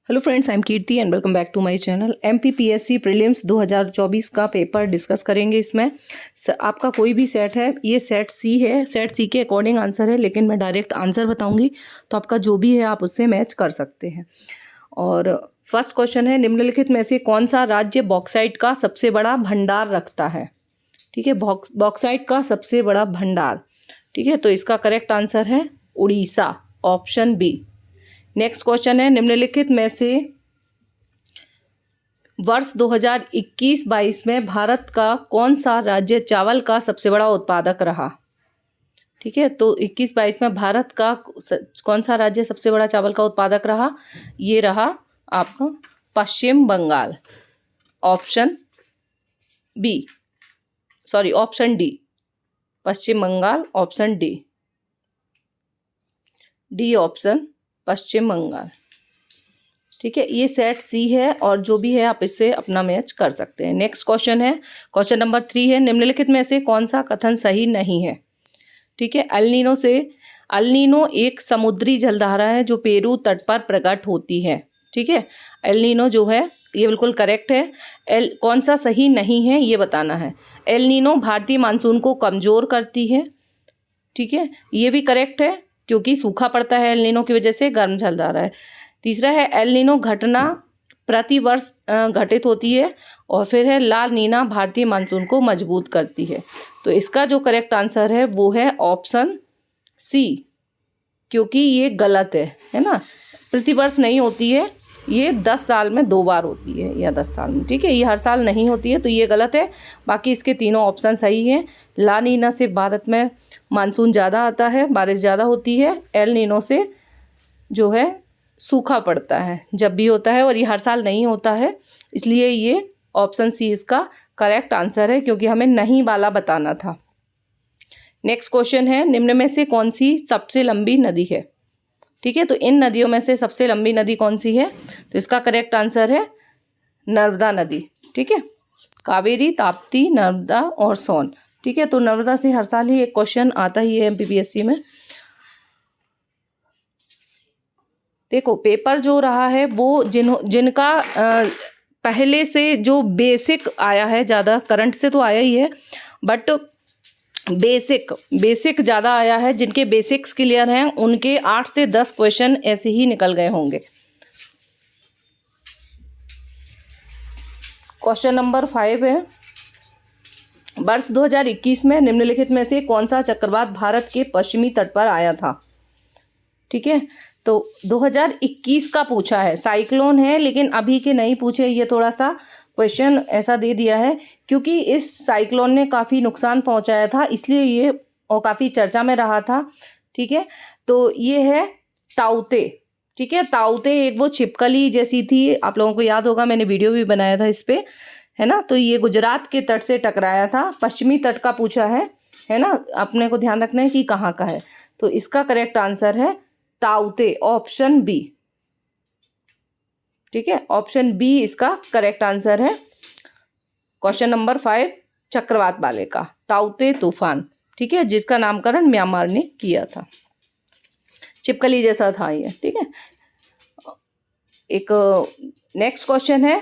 Hello friends, I am Kirti and welcome back to my channel. MPPSC prelims 2024 का paper discuss करेंगे। इसमें आपका कोई भी सेट है, ये सेट सी है, सेट सी के अकॉर्डिंग आंसर है, लेकिन मैं डायरेक्ट आंसर बताऊंगी तो आपका जो भी है आप उससे मैच कर सकते हैं। और फर्स्ट क्वेश्चन है, निम्नलिखित में से कौन सा राज्य बॉक्साइट का सबसे बड़ा भंडार रखता है? ठीक है, बॉक्साइट का सबसे बड़ा भंडार। ठीक है, तो इसका करेक्ट आंसर है Orissa, option B. Next question है, निम्नलिखित में से वर्ष 2021-22 में भारत का कौन सा राज्य चावल का सबसे बड़ा उत्पादक रहा? ठीक है, तो 21-22 में भारत का कौन सा राज्य सबसे बड़ा चावल का उत्पादक रहा? ये रहा आपका Paschim Bengal, option B, sorry option D, Paschim Bengal, option D, D option Paschim Bengal. ठीक है, ये सेट सी है और जो भी है आप इससे अपना मैच कर सकते हैं। नेक्स्ट क्वेश्चन है, क्वेश्चन नंबर 3 है, निम्नलिखित में से कौन सा कथन सही नहीं है? ठीक है, अल नीनो एक समुद्री जलधारा है जो पेरू तट पर प्रकट होती है। ठीक है, एल नीनो जो है ये बिल्कुल करेक्ट है। कौन सा सही नहीं है ये बताना है। एल नीनो भारतीय मानसून को कमज़ोर करती है। ठीक है, ये भी करेक्ट है क्योंकि सूखा पड़ता है एल नीनो की वजह से, गर्म जलधारा है। तीसरा है, एल नीनो घटना प्रति वर्ष घटित होती है। और फिर है, ला नीना भारतीय मानसून को मजबूत करती है। तो इसका जो करेक्ट आंसर है वो है ऑप्शन सी, क्योंकि ये गलत है ना। प्रतिवर्ष नहीं होती है, ये 10 साल में 2 बार होती है या 10 साल में। ठीक है, ये हर साल नहीं होती है, तो ये गलत है। बाकी इसके तीनों ऑप्शन सही हैं। ला नीना से भारत में मानसून ज़्यादा आता है, बारिश ज़्यादा होती है। एल नीनो से जो है सूखा पड़ता है जब भी होता है, और ये हर साल नहीं होता है, इसलिए ये ऑप्शन सी इसका करेक्ट आंसर है, क्योंकि हमें नहीं वाला बताना था। नेक्स्ट क्वेश्चन है, निम्न में से कौन सी सबसे लंबी नदी है? ठीक है, तो इन नदियों में से सबसे लंबी नदी कौन सी है? तो इसका करेक्ट आंसर है नर्मदा नदी। ठीक है, कावेरी, ताप्ती, नर्मदा और सोन। ठीक है, तो नर्मदा से हर साल ही एक क्वेश्चन आता ही है एमपीपीएससी में। देखो, पेपर जो रहा है वो जिनका पहले से जो बेसिक आया है, ज़्यादा करंट से तो आया ही है, बट बेसिक ज़्यादा आया है। जिनके बेसिक्स क्लियर हैं उनके 8 से 10 क्वेश्चन ऐसे ही निकल गए होंगे। क्वेश्चन नंबर 5 है, वर्ष 2021 में निम्नलिखित में से कौन सा चक्रवात भारत के पश्चिमी तट पर आया था? ठीक है, तो 2021 का पूछा है, साइक्लोन है, लेकिन अभी के नहीं पूछे। ये थोड़ा सा क्वेश्चन ऐसा दे दिया है क्योंकि इस साइक्लोन ने काफ़ी नुकसान पहुंचाया था, इसलिए ये और काफ़ी चर्चा में रहा था। ठीक है, तो ये है ताउते। ठीक है, ताउते एक वो छिपकली जैसी थी, आप लोगों को याद होगा, मैंने वीडियो भी बनाया था इस पर, है ना। तो ये गुजरात के तट से टकराया था, पश्चिमी तट का पूछा है ना। अपने को ध्यान रखना है कि कहाँ का है। तो इसका करेक्ट आंसर है ताउते, ऑप्शन बी। ठीक है, ऑप्शन बी इसका करेक्ट आंसर है। क्वेश्चन नंबर 5 चक्रवात वाले का, ताउते तूफान। ठीक है, जिसका नामकरण म्यांमार ने किया था, छिपकली जैसा था ये। ठीक है, एक नेक्स्ट क्वेश्चन है,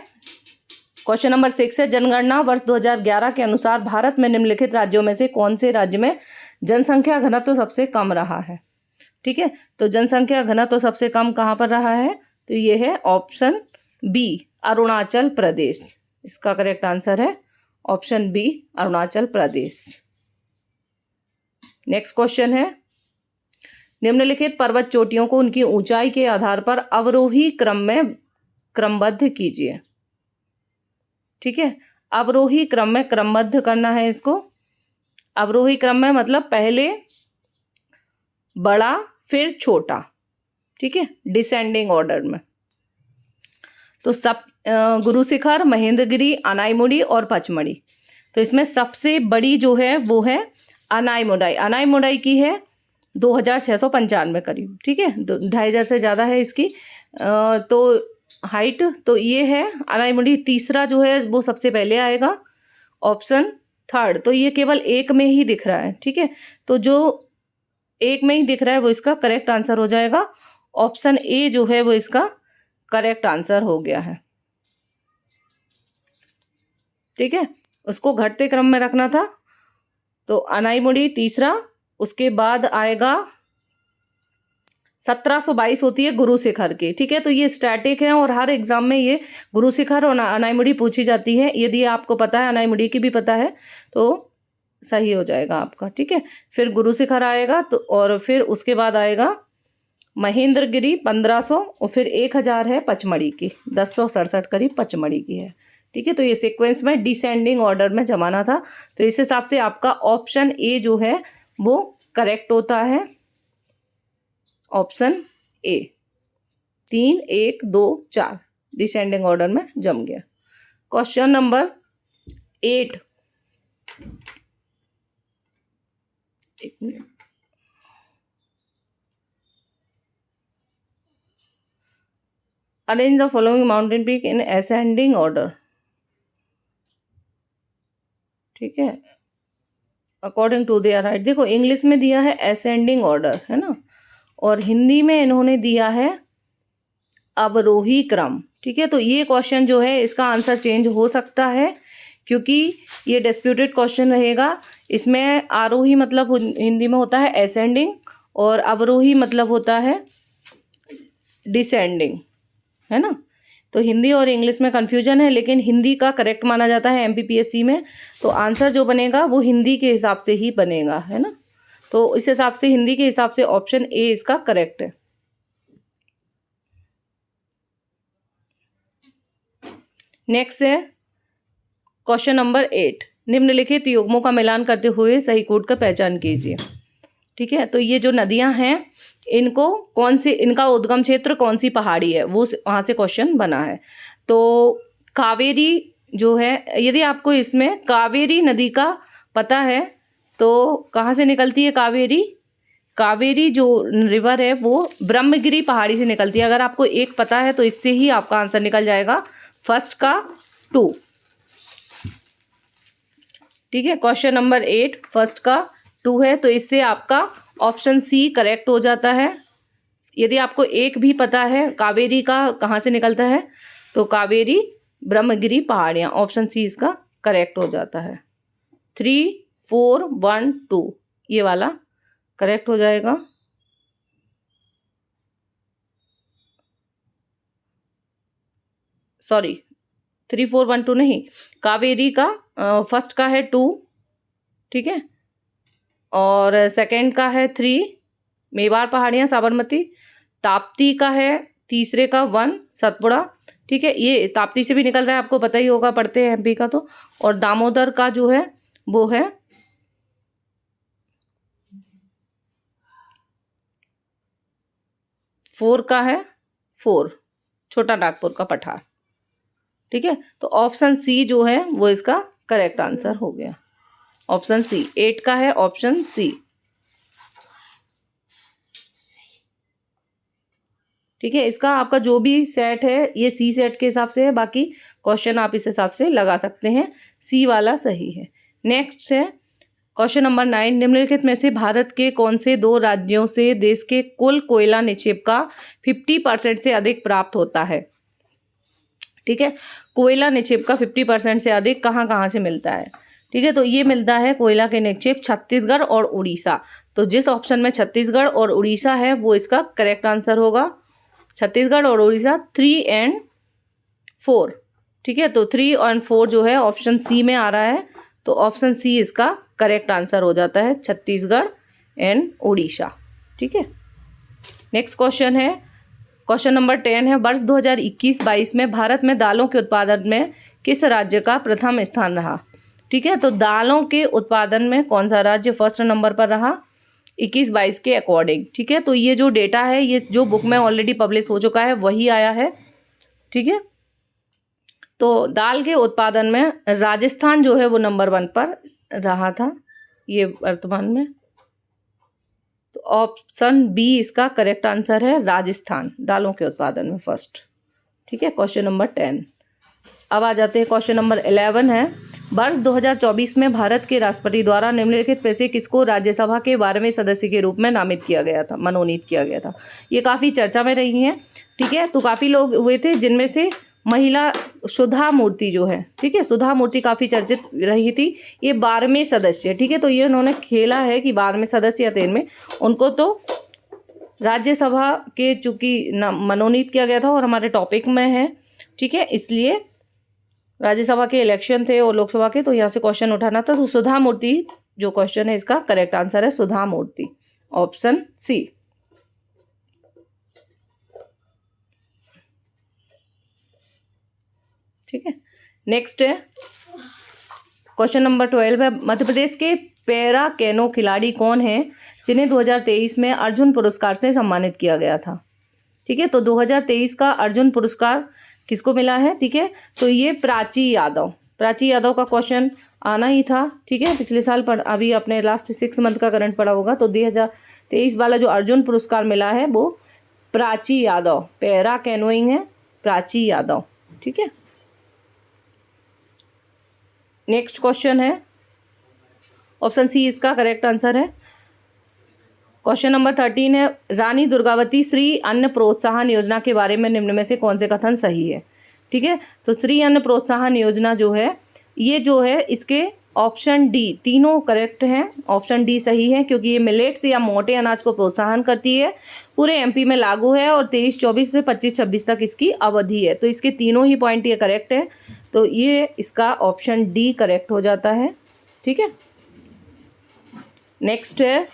क्वेश्चन नंबर 6 है, जनगणना वर्ष 2011 के अनुसार भारत में निम्नलिखित राज्यों में से कौन से राज्य में जनसंख्या घनत्व तो सबसे कम रहा है? ठीक है, तो जनसंख्या घनत्व तो सबसे कम कहाँ पर रहा है? तो ये है ऑप्शन बी, अरुणाचल प्रदेश। इसका करेक्ट आंसर है option B, Arunachal Pradesh. Next question है, निम्नलिखित पर्वत चोटियों को उनकी ऊंचाई के आधार पर अवरोही क्रम में क्रमबद्ध कीजिए। ठीक है, अवरोही क्रम में क्रमबद्ध करना है इसको। अवरोही क्रम में मतलब पहले बड़ा फिर छोटा। ठीक है, डिसेंडिंग ऑर्डर में। तो गुरु शिखर, महेंद्रगिरी, अनाईमुड़ी और पचमढ़ी। तो इसमें सबसे बड़ी जो है वो है अनाईमुड़ाई। अनाईमुड़ाई की है 2695 करीब। ठीक है, 2500 से ज़्यादा है इसकी तो हाइट। तो ये है अनाईमुड़ी। तीसरा जो है वो सबसे पहले आएगा, ऑप्शन थर्ड। तो ये केवल एक में ही दिख रहा है। ठीक है, तो जो एक में ही दिख रहा है वो इसका करेक्ट आंसर हो जाएगा। ऑप्शन ए जो है वो इसका करेक्ट आंसर हो गया है। ठीक है, उसको घटते क्रम में रखना था। तो अनाईमुड़ी तीसरा, उसके बाद आएगा 1722 होती है गुरु शिखर की। ठीक है, तो ये स्टैटिक है और हर एग्जाम में ये गुरु शिखर और अनाईमुड़ी पूछी जाती है। यदि आपको पता है, अनाईमुड़ी की भी पता है, तो सही हो जाएगा आपका। ठीक है, फिर गुरु शिखर आएगा, तो और फिर उसके बाद आएगा महेंद्रगिरी 1500 और फिर 1000 है पचमढ़ी की, 1067 करीब पचमढ़ी की है। ठीक है, तो ये सीक्वेंस में डिसेंडिंग ऑर्डर में जमाना था। तो इस हिसाब से आपका ऑप्शन ए जो है वो करेक्ट होता है। ऑप्शन ए 3 1 2 4 डिसेंडिंग ऑर्डर में जम गया। क्वेश्चन नंबर 8, एक minute, arrange the following mountain peak in ascending order. ठीक है, अकॉर्डिंग टू देयर हाइट। देखो इंग्लिश में दिया है असेंडिंग ऑर्डर, है ना, और हिंदी में इन्होंने दिया है अवरोही क्रम। ठीक है, तो ये क्वेश्चन जो है इसका आंसर चेंज हो सकता है, क्योंकि ये डिस्प्यूटेड क्वेश्चन रहेगा। इसमें आरोही मतलब हिंदी में होता है असेंडिंग और अवरोही मतलब होता है डिसेंडिंग, है ना। तो हिंदी और इंग्लिश में कन्फ्यूजन है, लेकिन हिंदी का करेक्ट माना जाता है एमपीपीएससी में। तो आंसर जो बनेगा वो हिंदी के हिसाब से ही बनेगा, है ना। तो इस हिसाब से हिंदी के हिसाब से ऑप्शन ए इसका करेक्ट है। नेक्स्ट है क्वेश्चन नंबर 8, निम्नलिखित युग्मों का मिलान करते हुए सही कोड का पहचान कीजिए। ठीक है, तो ये जो नदियां हैं इनको कौन सी, इनका उद्गम क्षेत्र कौन सी पहाड़ी है, वो वहाँ से क्वेश्चन बना है। तो कावेरी जो है, यदि आपको इसमें कावेरी नदी का पता है तो कहाँ से निकलती है कावेरी? कावेरी जो रिवर है वो ब्रह्मगिरी पहाड़ी से निकलती है। अगर आपको एक पता है तो इससे ही आपका आंसर निकल जाएगा, फर्स्ट का 2। ठीक है, क्वेश्चन नंबर 8 फर्स्ट का 2 है, तो इससे आपका ऑप्शन सी करेक्ट हो जाता है। यदि आपको एक भी पता है कावेरी का कहाँ से निकलता है, तो कावेरी ब्रह्मगिरी पहाड़ियाँ, ऑप्शन सी इसका करेक्ट हो जाता है। 3 4 1 2 ये वाला करेक्ट हो जाएगा। सॉरी, 3 4 1 2 नहीं, कावेरी का फर्स्ट का है 2, ठीक है, और सेकंड का है 3 मेवाड़ पहाड़ियाँ साबरमती, ताप्ती का है तीसरे का 1 सतपुड़ा। ठीक है, ये ताप्ती से भी निकल रहा है, आपको पता ही होगा, पढ़ते हैं एमपी का तो। और दामोदर का जो है वो है 4 का है 4 छोटा नागपुर का पठार। ठीक है, तो ऑप्शन सी जो है वो इसका करेक्ट आंसर हो गया। ऑप्शन सी 8 का है ऑप्शन सी। ठीक है, इसका आपका जो भी सेट है ये सी सेट के हिसाब से है, बाकी क्वेश्चन आप इस हिसाब से लगा सकते हैं, सी वाला सही है। नेक्स्ट है क्वेश्चन नंबर 9, निम्नलिखित में से भारत के कौन से 2 राज्यों से देश के कुल कोयला निक्षेप का 50% से अधिक प्राप्त होता है? ठीक है, कोयला निक्षेप का 50% से अधिक कहाँ कहाँ से मिलता है? ठीक है, तो ये मिलता है कोयला के निक्षेप छत्तीसगढ़ और उड़ीसा। तो जिस ऑप्शन में छत्तीसगढ़ और उड़ीसा है वो इसका करेक्ट आंसर होगा। छत्तीसगढ़ और उड़ीसा 3 और 4। ठीक है, तो 3 और 4 जो है ऑप्शन सी में आ रहा है, तो ऑप्शन सी इसका करेक्ट आंसर हो जाता है, छत्तीसगढ़ एंड उड़ीसा। ठीक है, नेक्स्ट क्वेश्चन है क्वेश्चन नंबर 10 है, वर्ष 2021-22 में भारत में दालों के उत्पादन में किस राज्य का प्रथम स्थान रहा? ठीक है, तो दालों के उत्पादन में कौन सा राज्य फर्स्ट नंबर पर रहा 21-22 के अकॉर्डिंग? ठीक है, तो ये जो डेटा है ये जो बुक में ऑलरेडी पब्लिश हो चुका है वही आया है। ठीक है, तो दाल के उत्पादन में राजस्थान जो है वो नंबर 1 पर रहा था ये वर्तमान में, तो ऑप्शन बी इसका करेक्ट आंसर है, राजस्थान दालों के उत्पादन में फर्स्ट। ठीक है, क्वेश्चन नंबर 10। अब आ जाते हैं क्वेश्चन नंबर 11 है, वर्ष 2024 में भारत के राष्ट्रपति द्वारा निम्नलिखित में से किसको राज्यसभा के 12वें सदस्य के रूप में नामित किया गया था, मनोनीत किया गया था। ये काफ़ी चर्चा में रही हैं, ठीक है। तो काफ़ी लोग हुए थे, जिनमें से महिला सुधा मूर्ति जो है, ठीक है, सुधा मूर्ति काफ़ी चर्चित रही थी। ये 12वें सदस्य, ठीक है। तो ये उन्होंने खेला है कि 12वें सदस्य या 13वें, उनको तो राज्यसभा के चूँकि मनोनीत किया गया था और हमारे टॉपिक में है, ठीक है, इसलिए राज्यसभा के इलेक्शन थे और लोकसभा के, तो यहाँ से क्वेश्चन उठाना था। तो सुधा मूर्ति जो क्वेश्चन है, इसका करेक्ट आंसर है सुधा मूर्ति, ऑप्शन सी। ठीक है, नेक्स्ट है क्वेश्चन नंबर 12 है, मध्य प्रदेश के पैरा कैनो खिलाड़ी कौन हैं जिन्हें 2023 में अर्जुन पुरस्कार से सम्मानित किया गया था। ठीक है, तो 2023 का अर्जुन पुरस्कार किसको मिला है, ठीक है, तो ये प्राची यादव का क्वेश्चन आना ही था, ठीक है। पिछले साल पर अभी अपने लास्ट 6 मंथ का करंट पड़ा होगा। तो 2023 वाला जो अर्जुन पुरस्कार मिला है वो प्राची यादव, पैरा कैनोइंग है, प्राची यादव, ठीक है। नेक्स्ट क्वेश्चन है ऑप्शन सी, इसका करेक्ट आंसर है। क्वेश्चन नंबर 13 है, रानी दुर्गावती श्री अन्न प्रोत्साहन योजना के बारे में निम्न में से कौन से कथन सही है। ठीक है, तो श्री अन्न प्रोत्साहन योजना जो है, ये जो है इसके ऑप्शन डी तीनों करेक्ट हैं। ऑप्शन डी सही है क्योंकि ये मिलेट्स या मोटे अनाज को प्रोत्साहन करती है, पूरे एमपी में लागू है और 23-24 से 25-26 तक इसकी अवधि है। तो इसके तीनों ही पॉइंट ये करेक्ट है, तो ये इसका ऑप्शन डी करेक्ट हो जाता है। ठीक है, नेक्स्ट है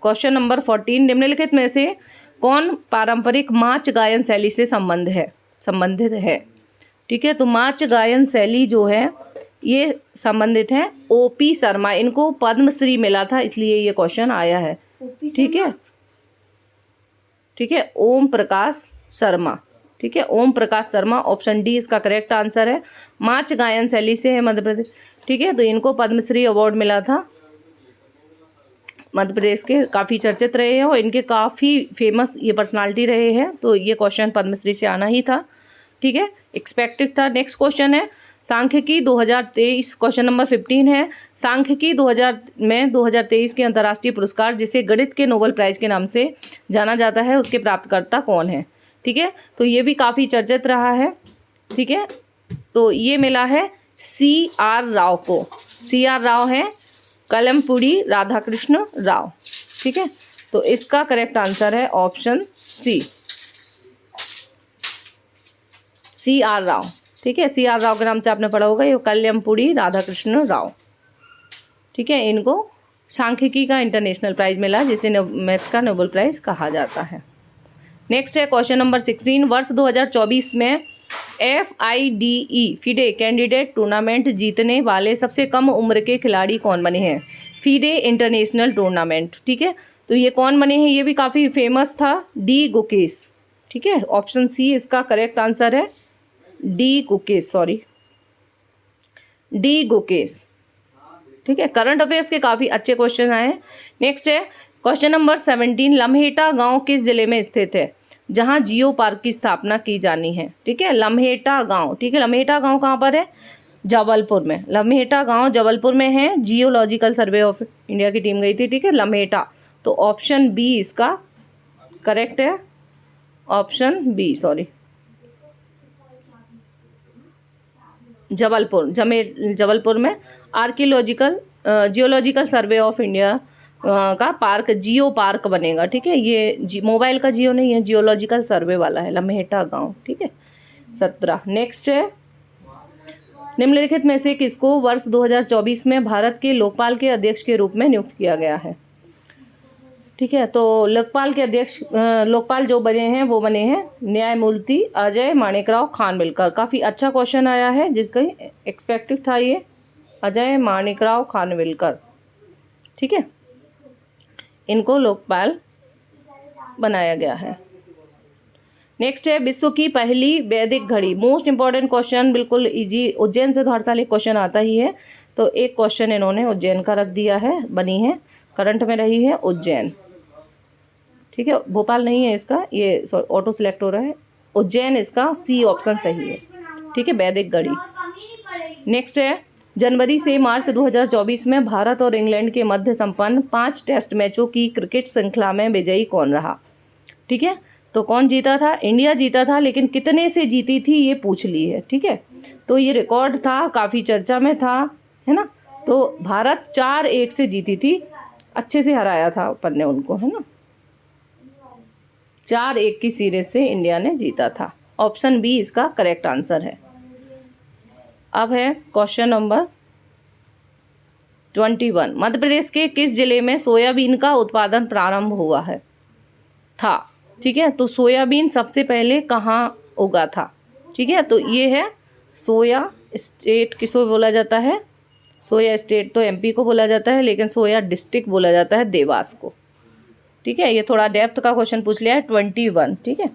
क्वेश्चन नंबर 14, निम्नलिखित में से कौन पारंपरिक माच गायन शैली से संबंधित है। ठीक है, तो माच गायन शैली जो है ये संबंधित है ओपी शर्मा, इनको पद्मश्री मिला था इसलिए ये क्वेश्चन आया है। ठीक है, ठीक है, ओम प्रकाश शर्मा, ठीक है, ओम प्रकाश शर्मा, ऑप्शन डी इसका करेक्ट आंसर है। माच गायन शैली से है मध्य प्रदेश, ठीक है, तो इनको पद्मश्री अवार्ड मिला था। मध्य प्रदेश के काफ़ी चर्चित रहे हैं और इनके काफ़ी फेमस ये पर्सनालिटी रहे हैं, तो ये क्वेश्चन पद्मश्री से आना ही था। ठीक है, एक्सपेक्टेड था। नेक्स्ट क्वेश्चन है सांख्यिकी 2023, क्वेश्चन नंबर 15 है, सांख्यिकी 2023 के अंतर्राष्ट्रीय पुरस्कार जिसे गणित के नोबेल प्राइज के नाम से जाना जाता है, उसके प्राप्तकर्ता कौन है। ठीक है, तो ये भी काफ़ी चर्चित रहा है। ठीक है, तो ये मिला है CR राव को। CR राव है कलमपुड़ी राधाकृष्ण राव। ठीक है, तो इसका करेक्ट आंसर है ऑप्शन सी, CR राव। ठीक है, CR राव के नाम से आपने पढ़ा होगा, ये कलमपुड़ी राधाकृष्ण राव। ठीक है, इनको सांख्यिकी का इंटरनेशनल प्राइज मिला जिसे मैथ्स का नोबेल प्राइज कहा जाता है। नेक्स्ट है क्वेश्चन नंबर 16, वर्ष 2024 में FIDE कैंडिडेट टूर्नामेंट जीतने वाले सबसे कम उम्र के खिलाड़ी कौन बने हैं। FIDE इंटरनेशनल टूर्नामेंट, ठीक है, तो ये कौन बने हैं, ये भी काफ़ी फेमस था, डी गुकेश। ठीक है, ऑप्शन सी इसका करेक्ट आंसर है, डी गुकेश। ठीक है, करंट अफेयर्स के काफ़ी अच्छे क्वेश्चन आए हैं। नेक्स्ट है क्वेश्चन नंबर 17, लम्हेटा गांव किस जिले में स्थित है जहां जियो पार्क की स्थापना की जानी है। ठीक है, लम्हेटा गांव, ठीक है, लम्हेटा गांव कहाँ पर है, जबलपुर में। लम्हेटा गांव जबलपुर में है, जियोलॉजिकल सर्वे ऑफ इंडिया की टीम गई थी। ठीक है, लम्हेटा, तो ऑप्शन बी इसका करेक्ट है, ऑप्शन बी, सॉरी, जबलपुर में जियोलॉजिकल सर्वे ऑफ इंडिया का पार्क, जियो पार्क बनेगा। ठीक है, ये मोबाइल का जियो नहीं है, जियोलॉजिकल सर्वे वाला है, लम्हेटा गांव। ठीक है, 17। नेक्स्ट है निम्नलिखित में से किसको वर्ष 2024 में भारत के लोकपाल के अध्यक्ष के रूप में नियुक्त किया गया है। ठीक है, तो लोकपाल जो बने हैं वो बने हैं न्यायमूर्ति अजय माणिकराव खानविलकर। काफ़ी अच्छा क्वेश्चन आया है जिसका एक्सपेक्टेड था ये, अजय माणिकराव खानविलकर। ठीक है, इनको लोकपाल बनाया गया है। नेक्स्ट है विश्व की पहली वैदिक घड़ी, मोस्ट इंपॉर्टेंट क्वेश्चन, बिल्कुल इजी। उज्जैन से तो हर साल एक क्वेश्चन आता ही है, तो एक क्वेश्चन इन्होंने उज्जैन का रख दिया है, बनी है, करंट में रही है उज्जैन। ठीक है, भोपाल नहीं है इसका, ये ऑटो सिलेक्ट हो रहा है, उज्जैन इसका सी ऑप्शन सही है। ठीक है, वैदिक घड़ी। नेक्स्ट है, जनवरी से मार्च 2024 में भारत और इंग्लैंड के मध्य संपन्न 5 टेस्ट मैचों की क्रिकेट श्रृंखला में विजयी कौन रहा? ठीक है, तो कौन जीता था? इंडिया जीता था, लेकिन कितने से जीती थी ये पूछ ली है। ठीक है, तो ये रिकॉर्ड था, काफ़ी चर्चा में था, है ना। तो भारत 4-1 से जीती थी, अच्छे से हराया था अपन ने उनको, है ना। 4-1 की सीरीज से इंडिया ने जीता था। ऑप्शन बी इसका करेक्ट आंसर है। अब है क्वेश्चन नंबर 21। मध्य प्रदेश के किस जिले में सोयाबीन का उत्पादन प्रारंभ हुआ है था? ठीक है, तो सोयाबीन सबसे पहले कहाँ उगा था? ठीक है, तो ये है सोया स्टेट, किसको बोला जाता है? सोया स्टेट तो एमपी को बोला जाता है, लेकिन सोया डिस्ट्रिक्ट बोला जाता है देवास को। ठीक है, ये थोड़ा डेप्थ का क्वेश्चन पूछ लिया है। 21। ठीक है,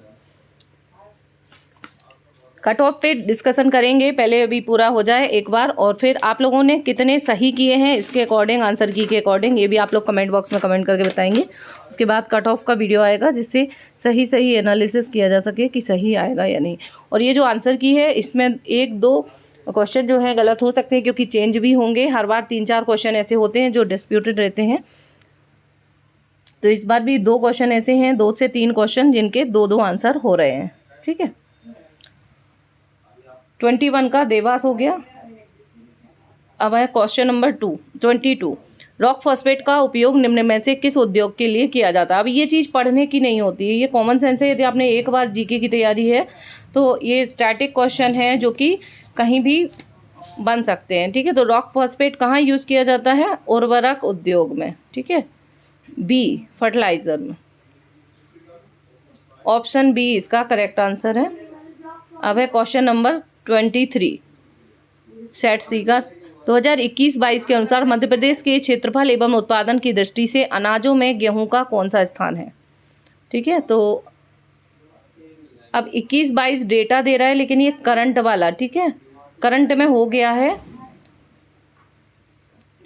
कट ऑफ पे डिस्कशन करेंगे, पहले अभी पूरा हो जाए एक बार, और फिर आप लोगों ने कितने सही किए हैं इसके अकॉर्डिंग, आंसर की के अकॉर्डिंग, ये भी आप लोग कमेंट बॉक्स में कमेंट करके बताएंगे। उसके बाद कट ऑफ का वीडियो आएगा, जिससे सही सही एनालिसिस किया जा सके कि सही आएगा या नहीं। और ये जो आंसर की है, इसमें 1-2 क्वेश्चन जो है गलत हो सकते हैं, क्योंकि चेंज भी होंगे। हर बार 3-4 क्वेश्चन ऐसे होते हैं जो डिस्प्यूटेड रहते हैं, तो इस बार भी 2 क्वेश्चन ऐसे हैं, 2 से 3 क्वेश्चन जिनके 2-2 आंसर हो रहे हैं। ठीक है, 21 का देवास हो गया। अब है क्वेश्चन नंबर 22। रॉक फॉस्फेट का उपयोग निम्न में से किस उद्योग के लिए किया जाता है? अब ये चीज़ पढ़ने की नहीं होती है, ये कॉमन सेंस है। यदि आपने एक बार जीके की तैयारी है तो ये स्टैटिक क्वेश्चन है जो कि कहीं भी बन सकते हैं। ठीक है, तो रॉक फॉस्फेट कहाँ यूज़ किया जाता है? उर्वरक उद्योग में। ठीक है, बी फर्टिलाइजर में। ऑप्शन बी इसका करेक्ट आंसर है। अब है क्वेश्चन नंबर 23 सेट सी का। 2021-22 के अनुसार मध्य प्रदेश के क्षेत्रफल एवं उत्पादन की दृष्टि से अनाजों में गेहूं का कौन सा स्थान है? ठीक है, तो अब 21-22 डेटा दे रहा है, लेकिन ये करंट वाला, ठीक है, करंट में हो गया है।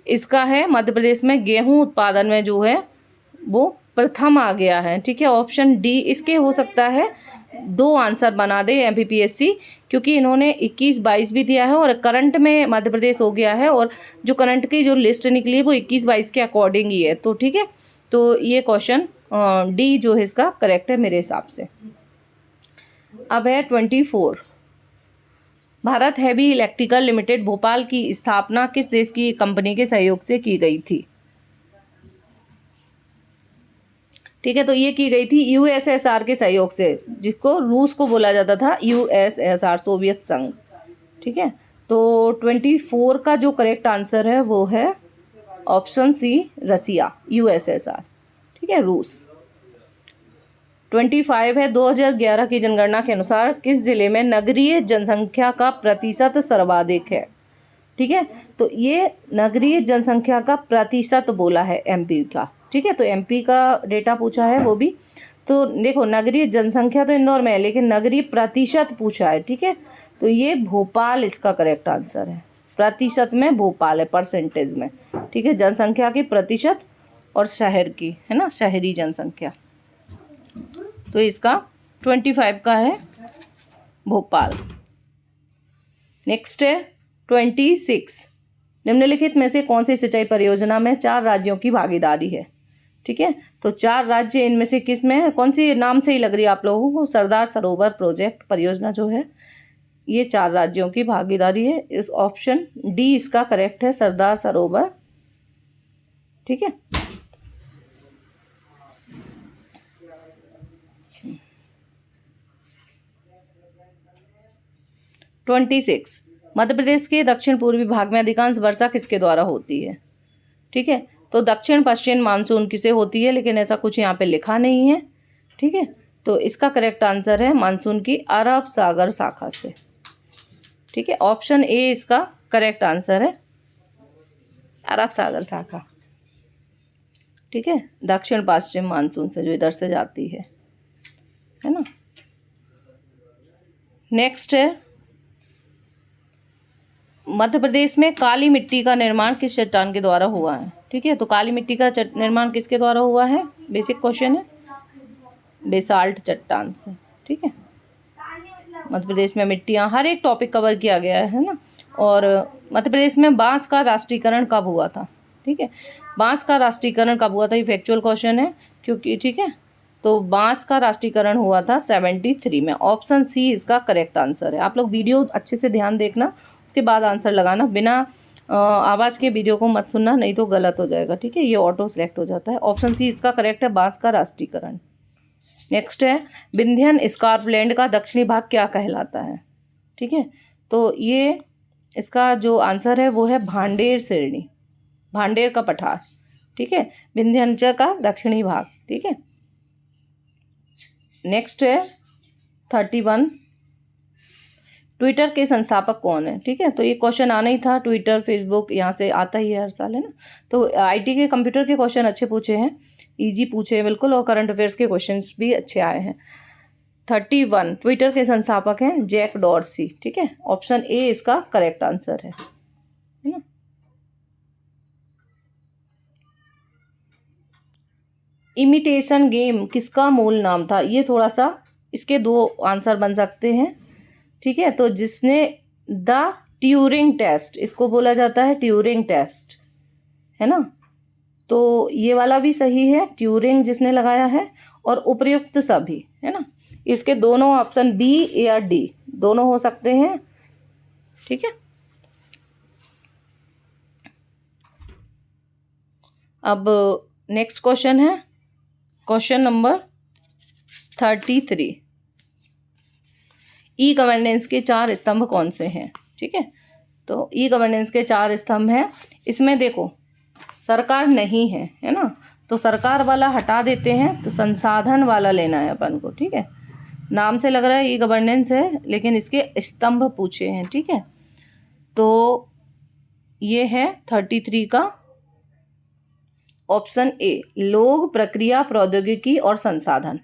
इसका है मध्य प्रदेश में गेहूं उत्पादन में जो है वो प्रथम आ गया है। ठीक है, ऑप्शन डी इसके हो सकता है 2 आंसर बना दे एमपीपीएससी, क्योंकि इन्होंने 21-22 भी दिया है और करंट में मध्य प्रदेश हो गया है, और जो करंट की जो लिस्ट निकली है वो 21-22 के अकॉर्डिंग ही है। तो ठीक है, तो ये क्वेश्चन डी जो है इसका करेक्ट है मेरे हिसाब से। अब है 24। Bharat heavy electrical limited Bhopal की स्थापना किस देश की कंपनी के सहयोग से की गई थी? ठीक है, तो ये की गई थी यूएसएसआर के सहयोग से, जिसको रूस को बोला जाता था यूएसएसआर, सोवियत संघ। ठीक है, तो 24 का जो करेक्ट आंसर है वो है ऑप्शन सी रसिया, यूएसएसआर। ठीक है, रूस। 25 है, 2011 की जनगणना के अनुसार किस जिले में नगरीय जनसंख्या का प्रतिशत सर्वाधिक है? ठीक है, तो ये नगरीय जनसंख्या का प्रतिशत बोला है एमपी का। ठीक है, तो एमपी का डेटा पूछा है वो भी। तो देखो, नगरीय जनसंख्या तो इंदौर में है, लेकिन नगरीय प्रतिशत पूछा है। ठीक है, तो ये भोपाल इसका करेक्ट आंसर है। प्रतिशत में भोपाल है, परसेंटेज में। ठीक है, जनसंख्या की प्रतिशत और शहर की, है ना, शहरी जनसंख्या। तो इसका 25 का है भोपाल। नेक्स्ट है 26। निम्नलिखित में से कौन सी सिंचाई परियोजना में 4 राज्यों की भागीदारी है? ठीक है, तो 4 राज्य इनमें से किस में है? कौन सी नाम से ही लग रही है आप लोगों को? सरदार सरोवर प्रोजेक्ट परियोजना जो है, ये 4 राज्यों की भागीदारी है। इस ऑप्शन डी इसका करेक्ट है, सरदार सरोवर। ठीक है, मध्य प्रदेश के दक्षिण पूर्वी भाग में अधिकांश वर्षा किसके द्वारा होती है? ठीक है, तो दक्षिण पश्चिम मानसून किसे होती है, लेकिन ऐसा कुछ यहाँ पे लिखा नहीं है। ठीक है, तो इसका करेक्ट आंसर है मानसून की अरब सागर शाखा से। ठीक है, ऑप्शन ए इसका करेक्ट आंसर है, अरब सागर शाखा। ठीक है, दक्षिण पश्चिम मानसून से जो इधर से जाती है ना। नेक्स्ट है, मध्य प्रदेश में काली मिट्टी का निर्माण किस चट्टान के द्वारा हुआ है? ठीक है, तो काली मिट्टी का निर्माण किसके द्वारा हुआ है? बेसिक क्वेश्चन है, बेसाल्ट चट्टान से। ठीक है, मध्य प्रदेश में मिट्टियाँ, हर एक टॉपिक कवर किया गया है ना। और मध्य प्रदेश में बांस का राष्ट्रीयकरण कब हुआ था, ठीक है, बांस का राष्ट्रीयकरण कब हुआ था, ये फैक्चुअल क्वेश्चन है क्योंकि, ठीक है, तो बांस का राष्ट्रीयकरण हुआ था 73 में। ऑप्शन सी इसका करेक्ट आंसर है। आप लोग वीडियो अच्छे से ध्यान देखना, उसके बाद आंसर लगाना, बिना आवाज़ के वीडियो को मत सुनना, नहीं तो गलत हो जाएगा, ठीक है, ये ऑटो सेलेक्ट हो जाता है। ऑप्शन सी इसका करेक्ट है, बांस का राष्ट्रीयकरण। नेक्स्ट है विंध्यन स्कार्पलैंड का दक्षिणी भाग क्या कहलाता है, ठीक है, तो ये इसका जो आंसर है वो है भांडेर श्रेणी, भांडेर का पठार, ठीक है, विंध्याचल का दक्षिणी भाग, ठीक है। नेक्स्ट है 31, ट्विटर के संस्थापक कौन है, ठीक है, तो ये क्वेश्चन आना ही था, ट्विटर फेसबुक यहाँ से आता ही है हर साल, है ना। तो आईटी के कंप्यूटर के क्वेश्चन अच्छे पूछे हैं, इजी पूछे हैं बिल्कुल, और करंट अफेयर्स के क्वेश्चंस भी अच्छे आए हैं। 31, ट्विटर के संस्थापक हैं जैक डॉर्सी, ठीक है, ऑप्शन ए इसका करेक्ट आंसर है ना। इमिटेशन गेम किसका मूल नाम था, ये थोड़ा सा इसके दो आंसर बन सकते हैं, ठीक है, तो जिसने द ट्यूरिंग टेस्ट, इसको बोला जाता है ट्यूरिंग टेस्ट, है ना, तो ये वाला भी सही है, ट्यूरिंग जिसने लगाया है, और उपयुक्त सभी, है ना, इसके दोनों ऑप्शन बी या डी दोनों हो सकते हैं, ठीक है। अब नेक्स्ट क्वेश्चन है क्वेश्चन नंबर 33, ई गवर्नेंस के 4 स्तंभ कौन से हैं, ठीक है, तो ई गवर्नेंस के 4 स्तंभ हैं। इसमें देखो सरकार नहीं है, है ना, तो सरकार वाला हटा देते हैं, तो संसाधन वाला लेना है अपन को, ठीक है, नाम से लग रहा है ई गवर्नेंस है लेकिन इसके स्तंभ पूछे हैं, ठीक है, तो ये है 33 का ऑप्शन ए, लोग, प्रक्रिया, प्रौद्योगिकी और संसाधन,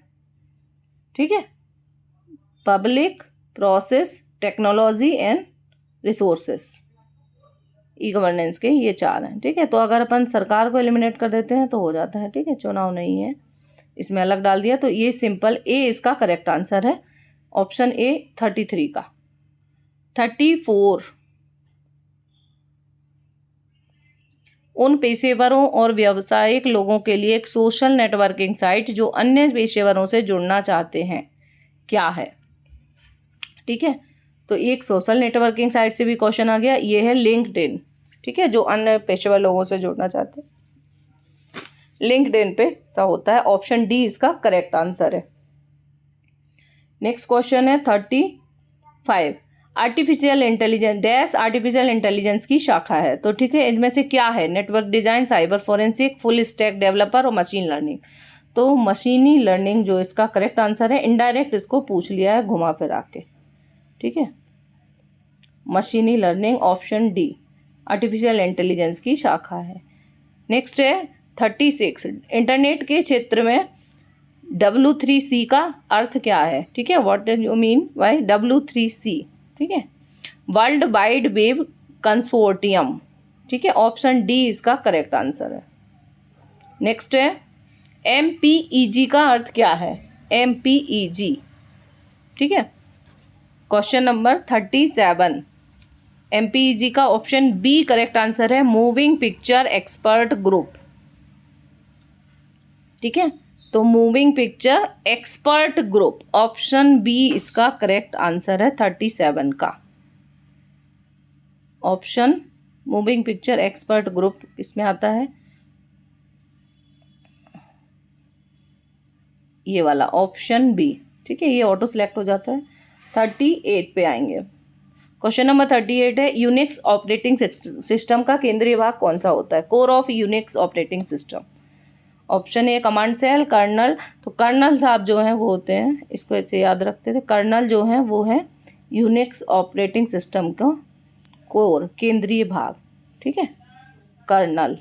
ठीक है, public, process, technology and resources, e governance के ये 4 हैं, ठीक है। तो अगर अपन सरकार को एलिमिनेट कर देते हैं तो हो जाता है, ठीक है, चुनाव नहीं है, इसमें अलग डाल दिया, तो ये सिंपल ए इसका करेक्ट आंसर है, ऑप्शन ए 33 का। 34, उन पेशेवरों और व्यावसायिक लोगों के लिए एक सोशल नेटवर्किंग साइट जो अन्य पेशेवरों से जुड़ना चाहते हैं क्या है, ठीक है, तो एक सोशल नेटवर्किंग साइट से भी क्वेश्चन आ गया, ये है लिंक्डइन, ठीक है, जो अन्य पेशेवर लोगों से जुड़ना चाहते हैं, लिंक्डइन पे ऐसा होता है, ऑप्शन डी इसका करेक्ट आंसर है। नेक्स्ट क्वेश्चन है 35, artificial intelligence dash artificial intelligence की शाखा है, तो ठीक है, इनमें से क्या है, network design, cyber forensic, full stack developer और मशीन लर्निंग, तो मशीनी लर्निंग जो इसका करेक्ट आंसर है, इनडायरेक्ट इसको पूछ लिया है घुमा फिरा के, ठीक है, मशीनी learning option D artificial intelligence की शाखा है। नेक्स्ट है 36, इंटरनेट के क्षेत्र में W3C का अर्थ क्या है, ठीक है, what do you mean by W3C, ठीक है, वर्ल्ड वाइड वेब कंसोर्टियम, ठीक है, ऑप्शन डी इसका करेक्ट आंसर है। नेक्स्ट है MPEG का अर्थ क्या है, MPEG, ठीक है, क्वेश्चन नंबर 37, MPEG का ऑप्शन बी करेक्ट आंसर है, मूविंग पिक्चर एक्सपर्ट ग्रुप, ठीक है, तो moving picture expert group, option B इसका करेक्ट आंसर है 37 का, option moving picture expert group इसमें आता है, ये वाला ऑप्शन बी, ठीक है, ये ऑटो सेलेक्ट हो जाता है। 38 पे आएंगे, क्वेश्चन नंबर 38 है, यूनिक्स ऑपरेटिंग सिस्टम का केंद्रीय भाग कौन सा होता है, core of Unix operating system, option A command shell, kernel, तो कर्नल साहब जो हैं वो होते हैं, इसको ऐसे याद रखते थे, कर्नल जो हैं वो है यूनिक्स ऑपरेटिंग सिस्टम का कोर, केंद्रीय भाग, ठीक है, कर्नल।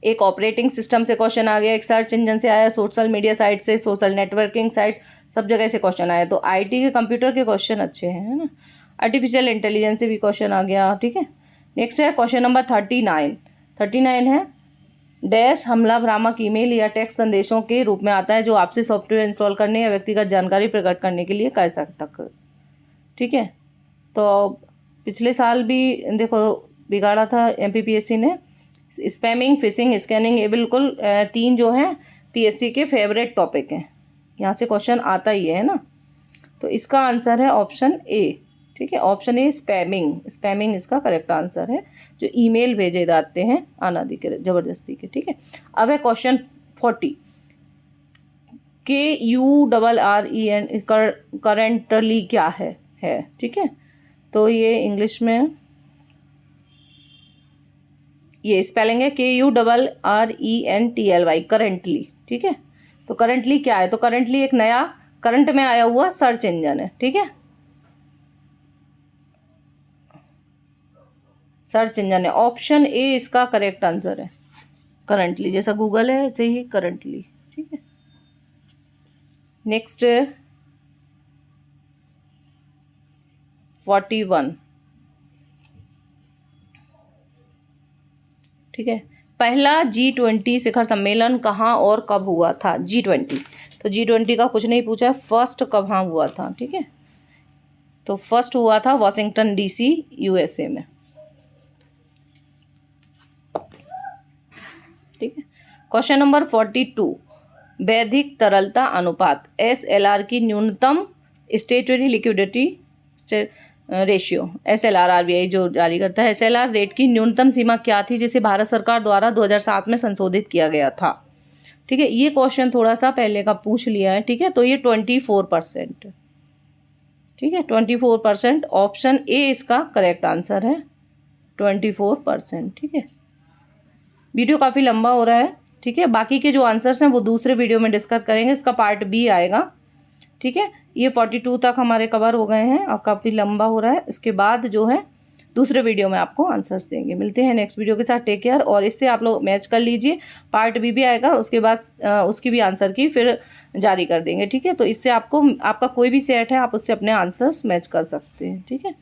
एक ऑपरेटिंग सिस्टम से क्वेश्चन आ गया, एक सर्च इंजन से आया, सोशल मीडिया साइट से, सोशल नेटवर्किंग साइट, सब जगह से क्वेश्चन आया, तो आईटी के कंप्यूटर के क्वेश्चन अच्छे हैं, है ना, आर्टिफिशियल इंटेलिजेंस से भी क्वेश्चन आ गया, ठीक है। नेक्स्ट है क्वेश्चन नंबर 39 है, डैश हमला भ्रामक ईमेल या टेक्स्ट संदेशों के रूप में आता है जो आपसे सॉफ्टवेयर इंस्टॉल करने या व्यक्तिगत जानकारी प्रकट करने के लिए कर सकता। ठीक है, तो पिछले साल भी देखो बिगाड़ा था MPPSC ने। स्पैमिंग, फिशिंग, स्कैनिंग, ये बिल्कुल 3 जो हैं PSC के फेवरेट टॉपिक हैं, यहाँ से क्वेश्चन आता ही है ना। तो इसका आंसर है ऑप्शन ए। ठीक है, ऑप्शन ए स्पैमिंग। स्पैमिंग इसका करेक्ट आंसर है, जो ईमेल भेजे जाते हैं अनादि के, ज़बरदस्ती के। ठीक है, अब है क्वेश्चन 40। KURREN करंटली क्या है। ठीक है, तो ये इंग्लिश में ये स्पेलिंग है KURRENTLY, करंटली। ठीक है, तो करंटली क्या है, तो करंटली एक नया करंट में आया हुआ सर्च इंजन है। ठीक है, सर्च इंजन है। ऑप्शन ए इसका करेक्ट आंसर है। करंटली जैसा गूगल है ऐसे ही करंटली। ठीक है, नेक्स्ट 41। ठीक है, पहला G20 शिखर सम्मेलन कहाँ और कब हुआ था। G20, तो G20 का कुछ नहीं पूछा है, फर्स्ट कहाँ हुआ था। ठीक है, तो फर्स्ट हुआ था वाशिंगटन DC USA में। ठीक है, क्वेश्चन नंबर 42। वैधिक तरलता अनुपात SLR की न्यूनतम स्टेटरी लिक्विडिटी रेशियो, SLR RBI जो जारी करता है, SLR रेट की न्यूनतम सीमा क्या थी जिसे भारत सरकार द्वारा 2007 में संशोधित किया गया था। ठीक है, ये क्वेश्चन थोड़ा सा पहले का पूछ लिया है। ठीक है, तो ये 24%। ठीक है, 24%। ऑप्शन ए इसका करेक्ट आंसर है, 24%। ठीक है, वीडियो काफ़ी लंबा हो रहा है। ठीक है, बाकी के जो आंसर्स हैं वो दूसरे वीडियो में डिस्कस करेंगे, इसका पार्ट B आएगा। ठीक है, ये 42 तक हमारे कवर हो गए हैं, अब काफ़ी लंबा हो रहा है। इसके बाद जो है दूसरे वीडियो में आपको आंसर्स देंगे। मिलते हैं नेक्स्ट वीडियो के साथ, टेक केयर। और इससे आप लोग मैच कर लीजिए, पार्ट B भी आएगा, उसके बाद उसकी भी आंसर की फिर जारी कर देंगे। ठीक है, तो इससे आपको आपका कोई भी सेट है आप उससे अपने आंसर्स मैच कर सकते हैं। ठीक है।